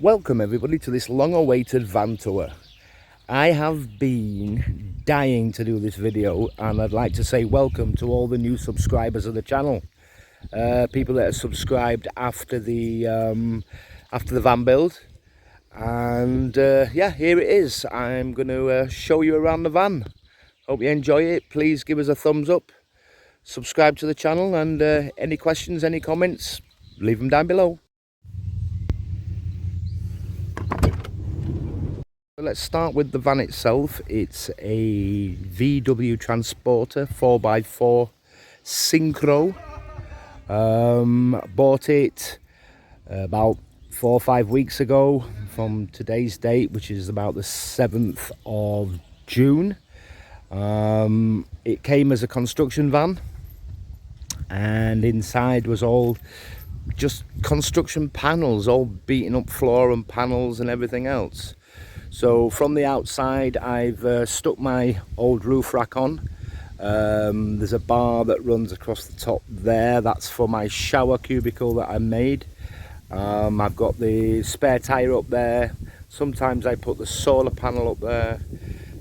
Welcome everybody to this long-awaited van tour. I have been dying to do this video, and I'd like to say welcome to all the new subscribers of the channel. People that are subscribed after the van build, and yeah, here it is. I'm going to show you around the van. Hope you enjoy it. Please give us a thumbs up, subscribe to the channel, and any questions, any comments, leave them down below. Let's start with the van itself. It's a VW Transporter 4x4 Syncro. Bought it about 4 or 5 weeks ago from today's date, which is about the 7th of June. It came as a construction van, and inside was all just construction panels, all beaten up floor and panels and everything else. So from the outside, I've stuck my old roof rack on. There's a bar that runs across the top there. That's for my shower cubicle that I made. I've got the spare tyre up there. Sometimes I put the solar panel up there.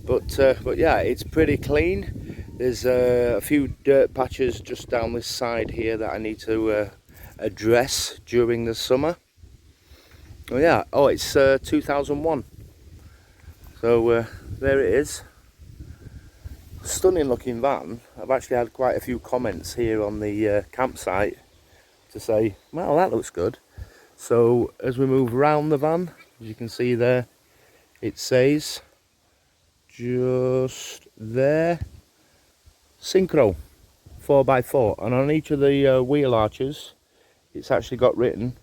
But yeah, it's pretty clean. There's a few dirt patches just down this side here that I need to address during the summer. Oh yeah, oh, it's 2001. So there it is. Stunning looking van. I've actually had quite a few comments here on the campsite to say, well, that looks good. So as we move around the van, as you can see there, it says just there, Syncro 4x4, and on each of the wheel arches it's actually got written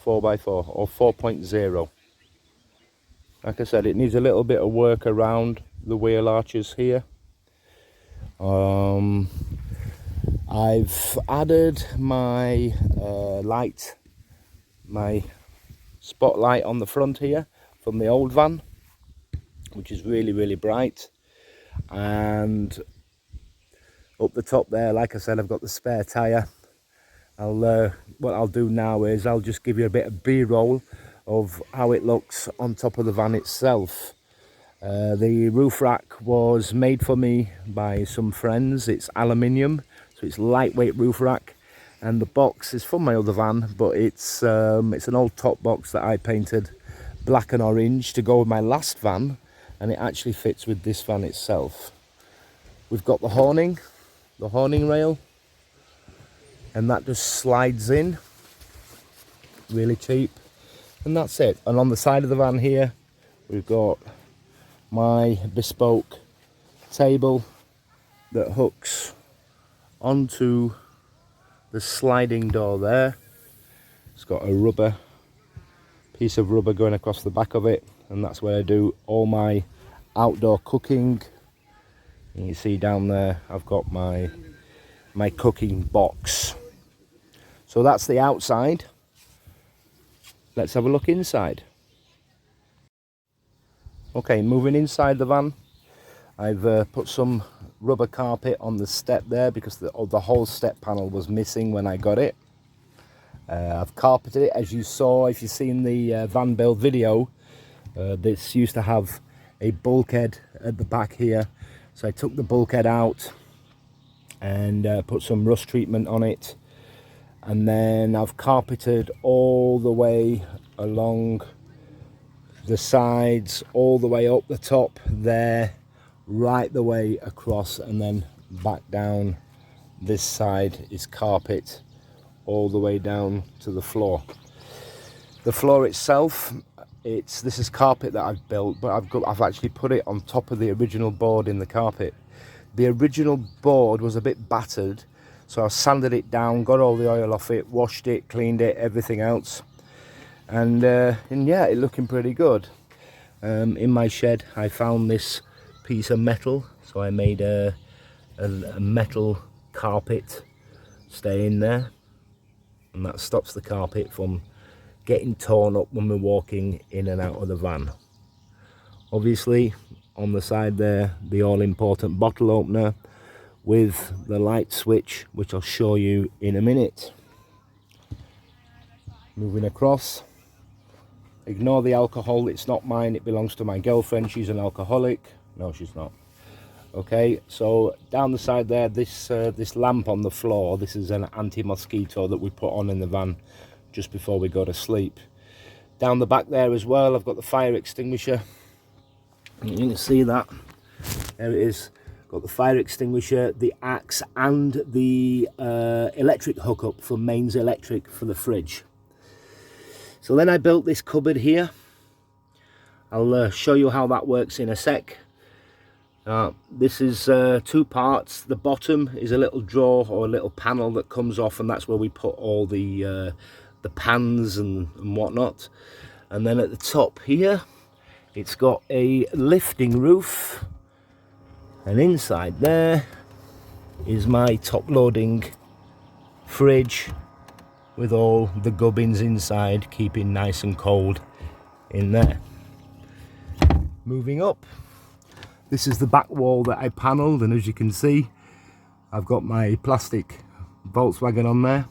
4x4 or 4.0. Like I said, it needs a little bit of work around the wheel arches here. I've added my my spotlight on the front here from the old van, which is really bright. And up the top there, like I said, I've got the spare tyre. What I'll do now is I'll just give you a bit of B-roll of how it looks on top of the van itself. The roof rack was made for me by some friends. It's aluminium, so it's lightweight roof rack, and the box is from my other van, but it's an old top box that I painted black and orange to go with my last van, and it actually fits with this van itself. We've got the awning rail, and that just slides in really cheap. And that's it. And on the side of the van here, we've got my bespoke table that hooks onto the sliding door there. It's got a piece of rubber going across the back of it, and that's where I do all my outdoor cooking. And you see down there, I've got my cooking box. So that's the outside. Let's have a look inside. Okay, moving inside the van, I've put some rubber carpet on the step there because the whole step panel was missing when I got it. I've carpeted it, as you saw if you've seen the van build video. This used to have a bulkhead at the back here, so I took the bulkhead out and put some rust treatment on it. And then I've carpeted all the way along the sides, all the way up the top there, right the way across, and then back down this side is carpet all the way down to the floor. The floor itself, this is carpet that I've built, but I've actually put it on top of the original board in the carpet. The original board was a bit battered, so I sanded it down, got all the oil off it, washed it, cleaned it, everything else. And yeah, it's looking pretty good. In my shed, I found this piece of metal, so I made a metal carpet stay in there. And that stops the carpet from getting torn up when we're walking in and out of the van. Obviously, on the side there, the all-important bottle opener with the light switch, which I'll show you in a minute. Moving across, Ignore the alcohol, it's not mine, it belongs to my girlfriend. She's an alcoholic. No, she's not. Okay, so down the side there, this lamp on the floor, this is an anti-mosquito that we put on in the van just before we go to sleep. Down the back there as well, I've got the fire extinguisher. You can see that. There it is. Got the fire extinguisher, the axe, and the electric hookup for mains electric for the fridge. So then I built this cupboard here. I'll show you how that works in a sec. This is 2 parts. The bottom is a little drawer or a little panel that comes off, and that's where we put all the pans and whatnot. And then at the top here, it's got a lifting roof, and inside there is my top loading fridge with all the gubbins inside, keeping nice and cold in there. Moving up, this is the back wall that I panelled, and as you can see, I've got my plastic Volkswagen on there,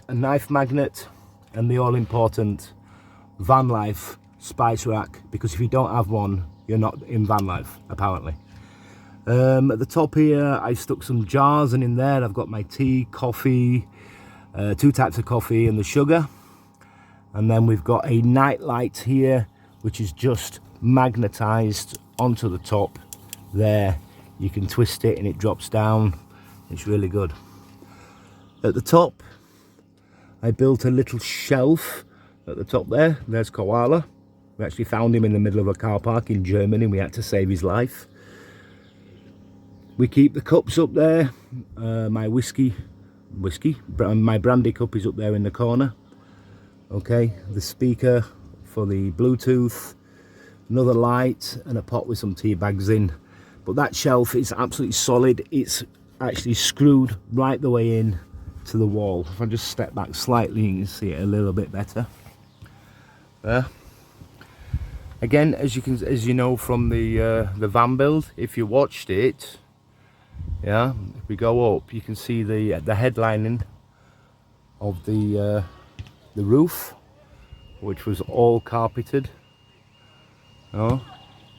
a knife magnet, and the all-important van life spice rack, because if you don't have one, you're not in van life, apparently. At the top here, I stuck some jars, and in there I've got my tea, coffee, 2 types of coffee and the sugar. And then we've got a night light here, which is just magnetized onto the top there. You can twist it and it drops down. It's really good. At the top, I built a little shelf at the top there. There's Koala. We actually found him in the middle of a car park in Germany. We had to save his life. We keep the cups up there. My my brandy cup is up there in the corner. Okay, the speaker for the Bluetooth, another light, and a pot with some tea bags in. But that shelf is absolutely solid. It's actually screwed right the way in to the wall. If I just step back slightly, you can see it a little bit better. There. Again, as you know from the van build, if you watched it, yeah, if we go up, you can see the headlining of the roof, which was all carpeted. Oh,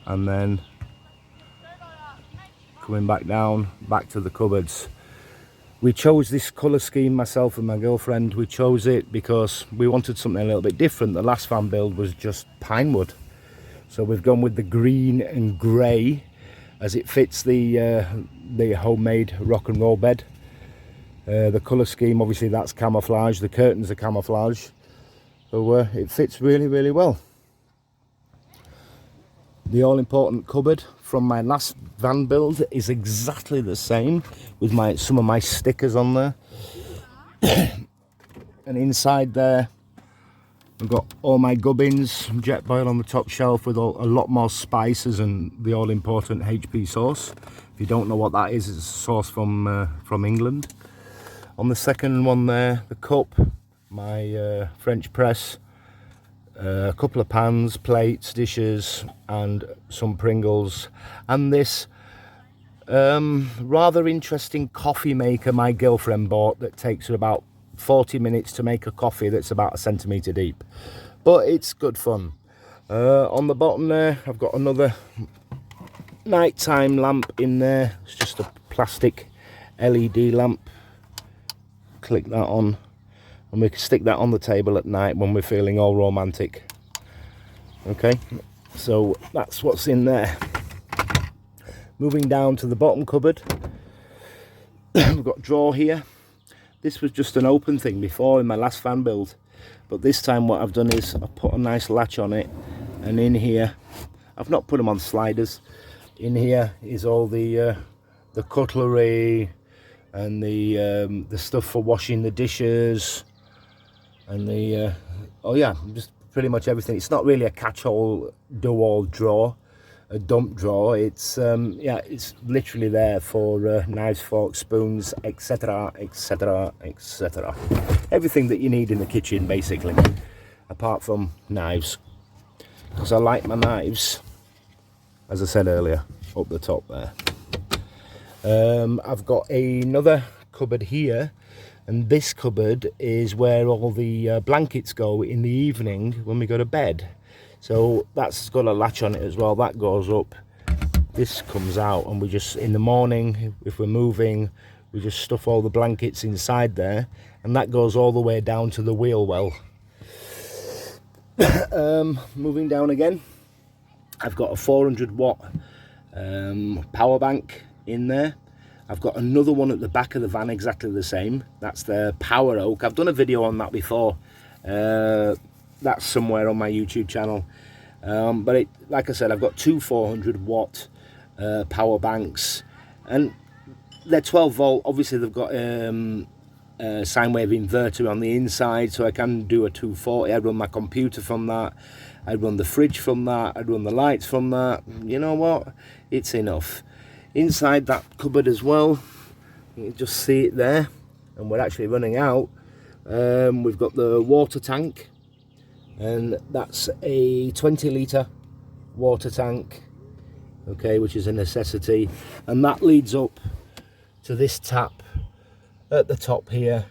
and then coming back down, back to the cupboards. We chose this colour scheme, myself and my girlfriend. We chose it because we wanted something a little bit different. The last van build was just pine wood, so we've gone with the green and grey, as it fits the homemade rock and roll bed. The colour scheme, obviously that's camouflage, the curtains are camouflage, so it fits really, really well. The all-important cupboard from my last van build is exactly the same, with some of my stickers on there. And inside there, I've got all my gubbins, jet boil on the top shelf with a lot more spices and the all-important HP sauce. If you don't know what that is, it's a sauce from England. On the second one there, the cup, my French press, a couple of pans, plates, dishes, and some Pringles. And this rather interesting coffee maker my girlfriend bought that takes her about 40 minutes to make a coffee that's about 1 centimetre deep, but it's good fun. On the bottom there, I've got another nighttime lamp in there. It's just a plastic LED lamp. Click that on, and we can stick that on the table at night when we're feeling all romantic. Okay, so that's what's in there. Moving down to the bottom cupboard, we've got a drawer here. This was just an open thing before in my last fan build, but this time what I've done is I've put a nice latch on it, and in here, I've not put them on sliders. In here is all the cutlery and the stuff for washing the dishes, and the oh yeah, just pretty much everything. It's not really a catch-all do-all drawer, a dump drawer. It's yeah, it's literally there for knives, forks, spoons, etc, etc, etc. Everything that you need in the kitchen, basically, apart from knives, because I like my knives, as I said earlier, up the top there. I've got another cupboard here, And this cupboard is where all the blankets go in the evening when we go to bed. So that's got a latch on it as well. That goes up, this comes out, and we just, in the morning, if we're moving, we just stuff all the blankets inside there, and that goes all the way down to the wheel well. Moving down again, I've got a 400 watt power bank in there. I've got another one at the back of the van, exactly the same. That's the Power Oak. I've done a video on that before. That's somewhere on my YouTube channel. But like I said, I've got two 400 watt power banks, and they're 12 volt. Obviously, they've got a sine wave inverter on the inside, so I can do a 240. I run my computer from that. I run the fridge from that. I run the lights from that. You know what? It's enough. Inside that cupboard as well, you can just see it there, and we're actually running out. We've got the water tank, and that's a 20 litre water tank, okay, which is a necessity, and that leads up to this tap at the top here,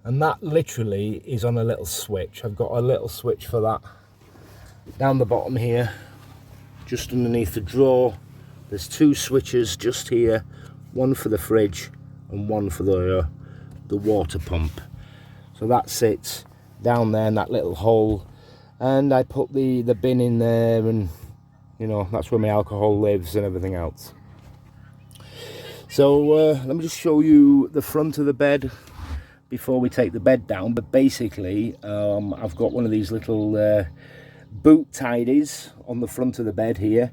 and that literally is on a little switch. I've got a little switch for that down the bottom here, just underneath the drawer. There's two switches just here, one for the fridge and one for the water pump. So that sits down there in that little hole, and I put the bin in there, and you know, that's where my alcohol lives and everything else. So let me just show you the front of the bed before we take the bed down. But basically, I've got one of these little boot tidies on the front of the bed here,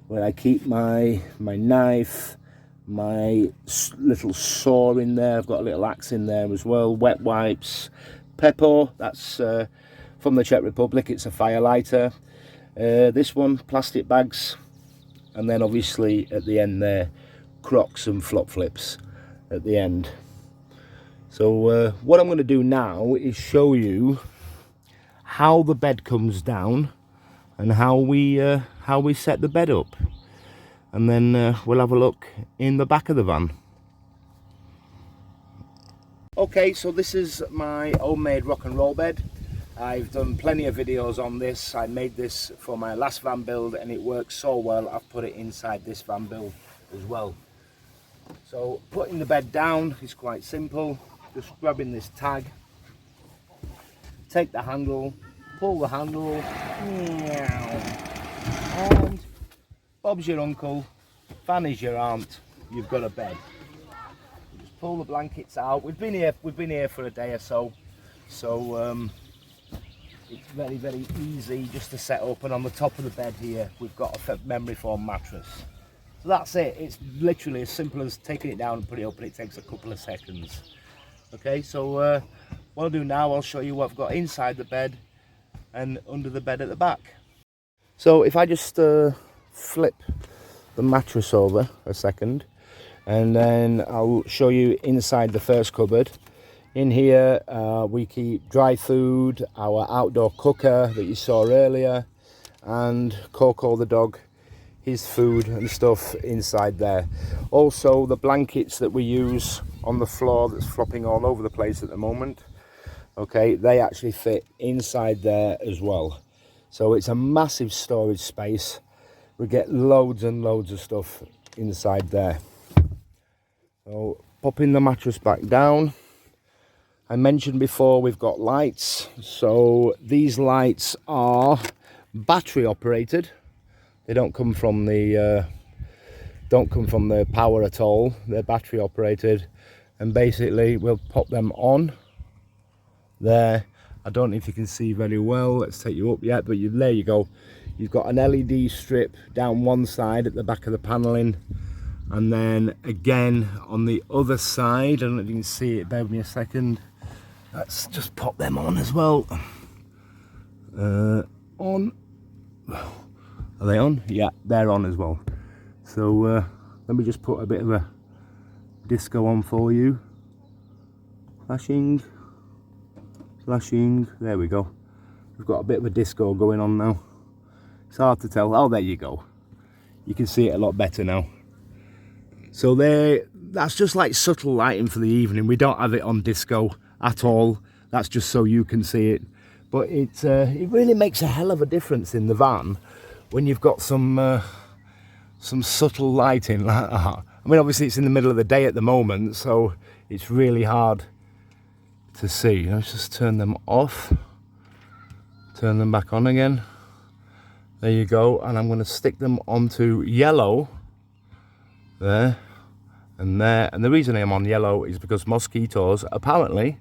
where I keep my knife, my little saw in there. I've got a little axe in there as well, wet wipes, pepper, that's from the Czech Republic, it's a fire lighter. This one, plastic bags, and then obviously at the end there, Crocs and flop flips at the end. So what I'm going to do now is show you how the bed comes down and how we set the bed up, and then we'll have a look in the back of the van. Okay, so this is my homemade rock and roll bed. I've done plenty of videos on this. I made this for my last van build and it works so well, I've put it inside this van build as well. So putting the bed down is quite simple. Just grabbing this tag, take the handle, pull the handle, and Bob's your uncle, Fanny's your aunt, you've got a bed. You just pull the blankets out. We've been here for a day or so, so it's very, very easy just to set up. And on the top of the bed here, we've got a memory foam mattress. So that's it. It's literally as simple as taking it down and putting it up, and it takes a couple of seconds. Okay, so what I'll do now, I'll show you what I've got inside the bed and under the bed at the back. So if I just flip the mattress over a second, and then I'll show you inside the first cupboard. In here we keep dry food, our outdoor cooker that you saw earlier, and Coco the dog, his food and stuff inside there. Also the blankets that we use on the floor that's flopping all over the place at the moment, okay, they actually fit inside there as well. So it's a massive storage space. We get loads and loads of stuff inside there. So popping the mattress back down, I mentioned before we've got lights. So these lights are battery operated. They don't come from the power at all. They're battery operated, and basically we'll pop them on there. I don't know if you can see very well. Let's take you up yet, but there you go. You've got an LED strip down one side at the back of the paneling, and then again on the other side. I don't know if you can see it. Bear with me a second. Let's just pop them on as well. On. Are they on? Yeah, they're on as well. So let me just put a bit of a disco on for you. Flashing, flashing. There we go. We've got a bit of a disco going on now. It's hard to tell. Oh, there you go. You can see it a lot better now. So that's just like subtle lighting for the evening. We don't have it on disco at all. That's just so you can see it. But it really makes a hell of a difference in the van when you've got some subtle lighting like that. I mean, obviously it's in the middle of the day at the moment, so it's really hard to see. Let's just turn them off, turn them back on again. There you go. And I'm going to stick them onto yellow there and there. And the reason I'm on yellow is because mosquitoes apparently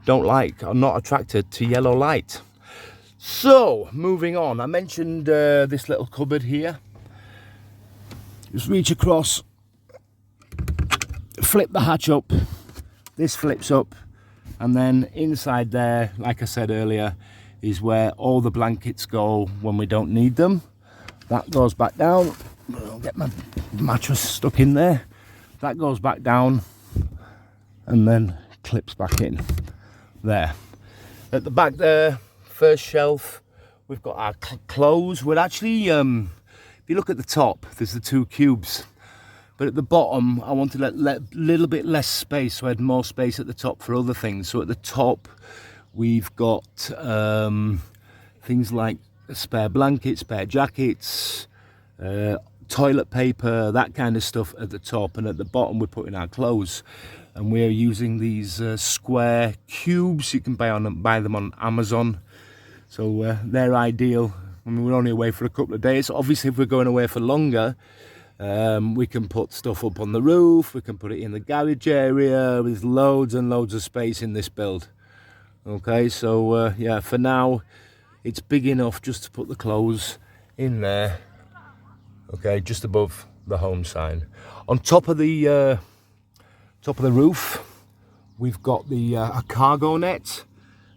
are not attracted to yellow light. So moving on, I mentioned this little cupboard here. Just reach across, flip the hatch up, this flips up, and then inside there, like I said earlier, is where all the blankets go when we don't need them. That goes back down. I'll get my mattress stuck in there. That goes back down and then clips back in there. At the back there, first shelf, we've got our clothes. We're actually, if you look at the top, there's the two cubes. But at the bottom, I wanted to let a little bit less space, so I had more space at the top for other things. So at the top, we've got things like spare blankets, spare jackets, toilet paper, that kind of stuff at the top. And at the bottom, we're putting our clothes. And we're using these square cubes. You can buy them on Amazon. So they're ideal. I mean, we're only away for a couple of days. Obviously, if we're going away for longer, we can put stuff up on the roof. We can put it in the garage area. There's loads and loads of space in this build. Okay, so yeah, for now, it's big enough just to put the clothes in there. Okay, just above the home sign. On top of the roof, we've got a cargo net.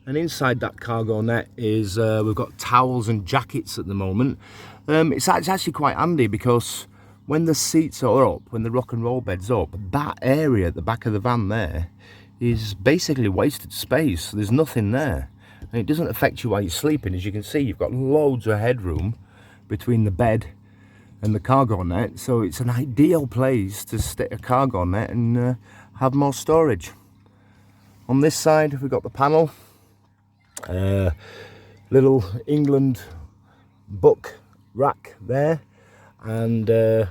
And inside that cargo net is, we've got towels and jackets at the moment. It's actually quite handy because when the seats are up, when the rock and roll bed's up, that area at the back of the van there is basically wasted space. There's nothing there. And it doesn't affect you while you're sleeping. As you can see, you've got loads of headroom between the bed and the cargo net. So it's an ideal place to stick a cargo net and have more storage. On this side, we've got the panel. Little England book rack there, and a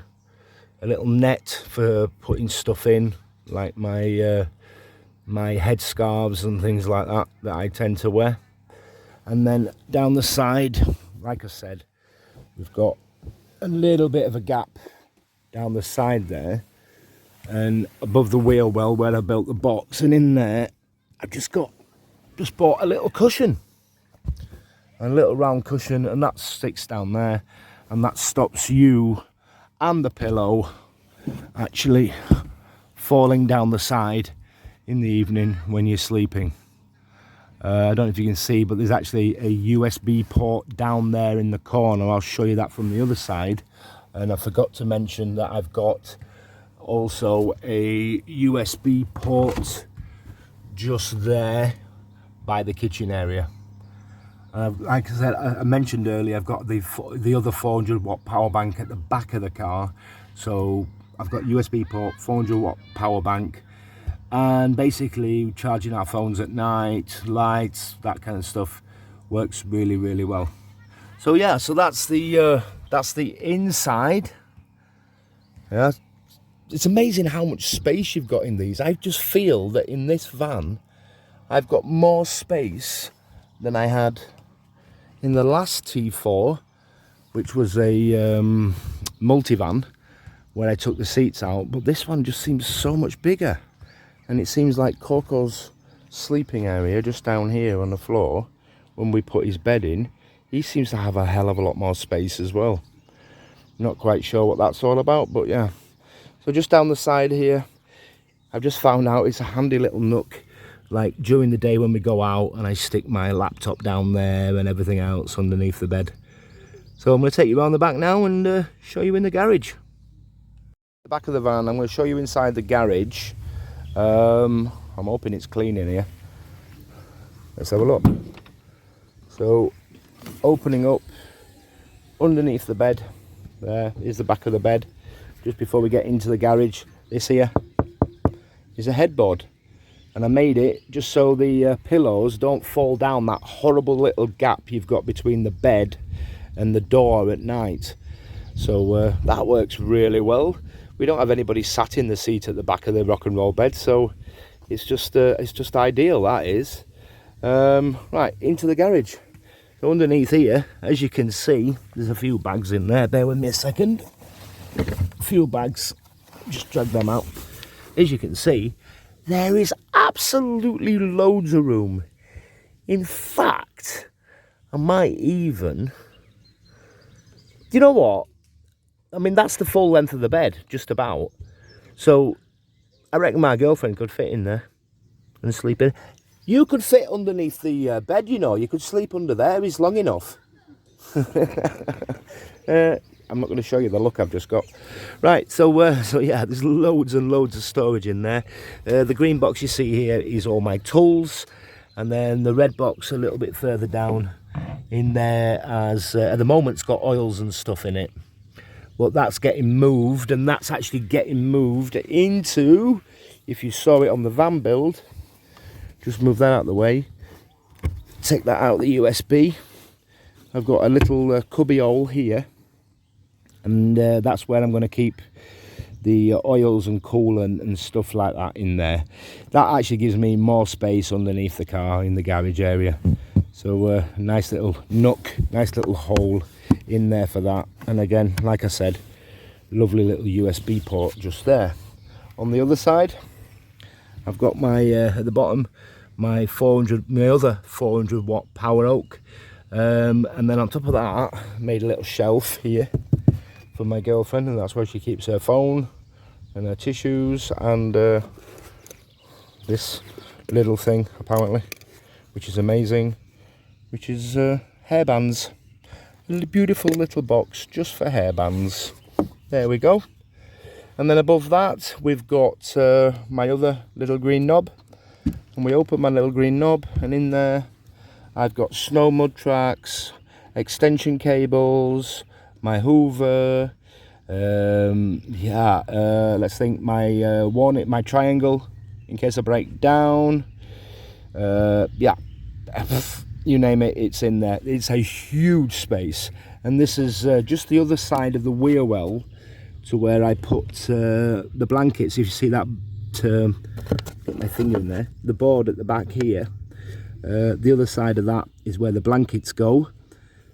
little net for putting stuff in, like my my headscarves and things like that I tend to wear. And then down the side, like I said, we've got a little bit of a gap down the side there, and above the wheel well where I built the box, and in there I've just bought a little cushion, a little round cushion, and that sticks down there, and that stops you and the pillow actually falling down the side in the evening when you're sleeping. I don't know if you can see, but there's actually a USB port down there in the corner. I'll show you that from the other side. And I forgot to mention that I've got also a USB port just there by the kitchen area. Like I said, I mentioned earlier, I've got the other 400 watt power bank at the back of the car. So I've got USB port, 400 watt power bank, and basically charging our phones at night, lights, that kind of stuff works really, really well. So yeah, so that's the inside. Yeah, it's amazing how much space you've got in these. I just feel that in this van I've got more space than I had in the last T4, which was a multivan where I took the seats out, but this one just seems so much bigger. And it seems like Coco's sleeping area just down here on the floor, when we put his bed in, he seems to have a hell of a lot more space as well. Not quite sure what that's all about, but yeah. So just down the side here, I've just found out it's a handy little nook, like during the day when we go out, and I stick my laptop down there and everything else underneath the bed. So I'm going to take you around the back now and show you in the garage. The back of the van, I'm going to show you inside the garage. I'm hoping it's clean in here. Let's have a look. So, opening up underneath the bed, there is the back of the bed. Just before we get into the garage, this here is a headboard, and I made it just so the pillows don't fall down that horrible little gap you've got between the bed and the door at night. So that works really well. We don't have anybody sat in the seat at the back of the rock and roll bed, so it's just ideal, that is. Right, into the garage. So underneath here, as you can see, there's a few bags in there. Bear with me a second. A few bags, just drag them out. As you can see, there is absolutely loads of room. In fact, I might even, do you know what? I mean, that's the full length of the bed, just about. So I reckon my girlfriend could fit in there and sleep in. You could fit underneath the bed, you know. You could sleep under there. It's long enough. I'm not going to show you the look I've just got. Right, so yeah, there's loads and loads of storage in there. The green box you see here is all my tools, and then the red box a little bit further down in there as at the moment it's got oils and stuff in it, but that's getting moved, and that's actually getting moved into, if you saw it on the van build, just move that out of the way, take that out the USB. I've got a little cubby hole here, and that's where I'm going to keep the oils and coolant and stuff like that in there. That actually gives me more space underneath the car in the garage area. So nice little nook, nice little hole in there for that. And again, like I said, lovely little USB port just there. On the other side, I've got my at the bottom my other 400 watt power oak, and then on top of that I made a little shelf here for my girlfriend, and that's where she keeps her phone and her tissues and this little thing apparently, which is amazing, which is hairbands. A beautiful little box just for hairbands. There we go. And then above that we've got my other little green knob, and we open my little green knob, and in there I've got snow mud tracks, extension cables, my Hoover, let's think, my triangle in case I break down, yeah, you name it, it's in there. It's a huge space, and this is just the other side of the wheel well to where I put the blankets. If you see that, put my finger in there, the board at the back here, the other side of that is where the blankets go,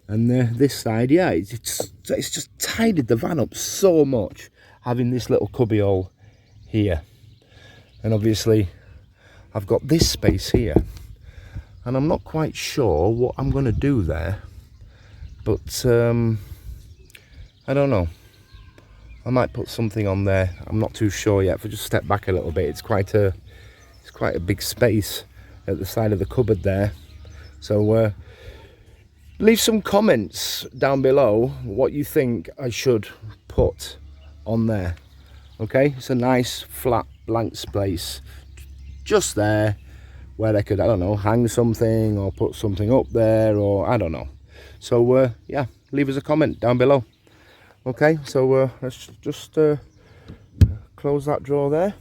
and this side, yeah, it's just tidied the van up so much, having this little cubby hole here. And obviously I've got this space here, and I'm not quite sure what I'm going to do there, but I don't know. I might put something on there. I'm not too sure yet. If I just step back a little bit, it's quite a big space at the side of the cupboard there. So leave some comments down below what you think I should put on there. Okay, it's a nice flat blank space just there where I could, I don't know, hang something or put something up there, or I don't know. So yeah, leave us a comment down below. Okay, so let's just close that drawer there.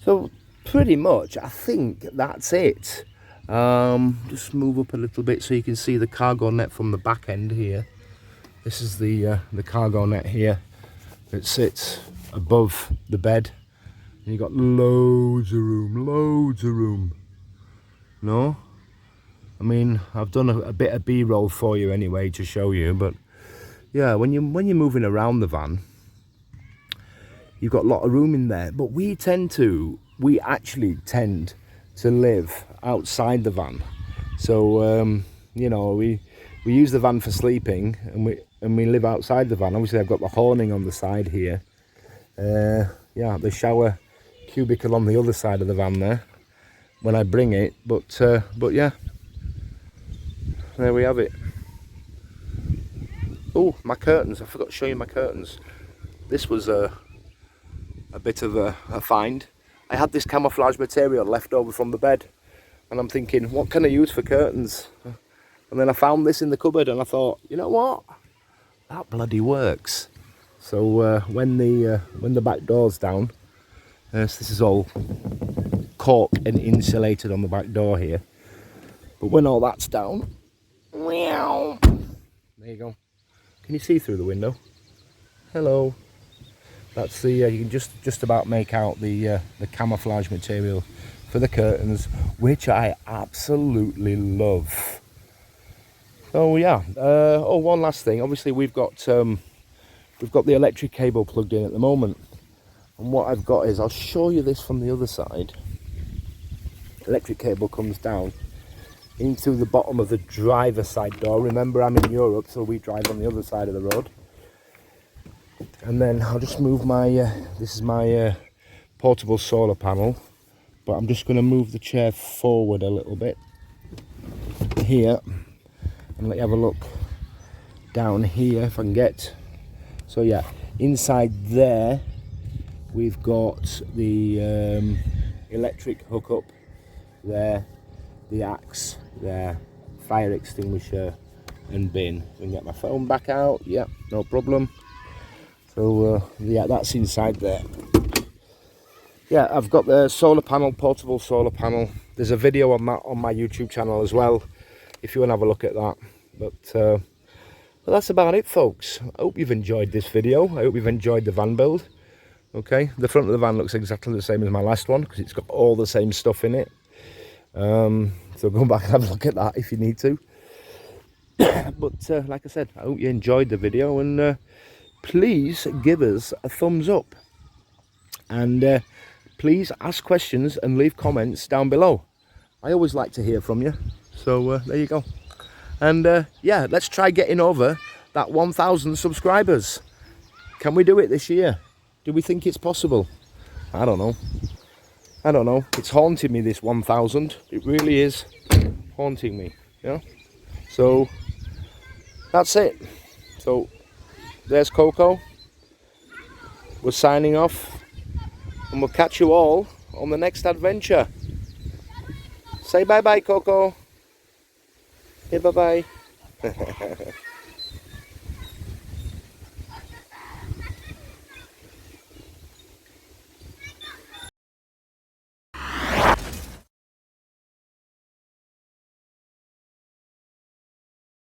So pretty much I think that's it. Just move up a little bit so you can see the cargo net from the back end here. This is the cargo net here that sits above the bed, and you've got loads of room. No, I mean, I've done a bit of B-roll for you anyway to show you, but yeah, when you're moving around the van, you've got a lot of room in there. But we actually tend to live outside the van, so you know, we use the van for sleeping, and we live outside the van. Obviously I've got the horning on the side here, yeah, the shower cubicle on the other side of the van there when I bring it, but yeah, there we have it. Oh, my curtains, I forgot to show you my curtains. This was a bit of a find. I had this camouflage material left over from the bed, and I'm thinking, what can I use for curtains? And then I found this in the cupboard, and I thought, you know what? That bloody works. So when the back door's down, so this is all cork and insulated on the back door here. But when all that's down, meow, there you go. Can you see through the window? Hello. That's the you can just about make out the camouflage material for the curtains, which I absolutely love. So yeah. Oh, one last thing. Obviously, we've got the electric cable plugged in at the moment, and what I've got is, I'll show you this from the other side. Electric cable comes down into the bottom of the driver's side door. Remember, I'm in Europe, so we drive on the other side of the road. And then I'll just move my this is my portable solar panel, but I'm just going to move the chair forward a little bit here and let you have a look down here if I can get. So yeah, inside there we've got the electric hookup there, the axe there, fire extinguisher and bin. I can get my phone back out, yeah, no problem. So yeah, that's inside there. Yeah, I've got the solar panel, portable solar panel. There's a video on that on my YouTube channel as well, if you want to have a look at that. But that's about it, folks. I hope you've enjoyed this video. I hope you've enjoyed the van build. Okay, the front of the van looks exactly the same as my last one, because it's got all the same stuff in it. So go back and have a look at that if you need to. But like I said, I hope you enjoyed the video, and please give us a thumbs up, and please ask questions and leave comments down below. I always like to hear from you. So there you go. And yeah, let's try getting over that 1,000 subscribers. Can we do it this year? Do we think it's possible? I don't know. I don't know. It's haunting me, this 1,000. It really is haunting me. Yeah. So that's it. So there's Coco. We're signing off, and we'll catch you all on the next adventure. Say bye bye, Coco. Say bye bye.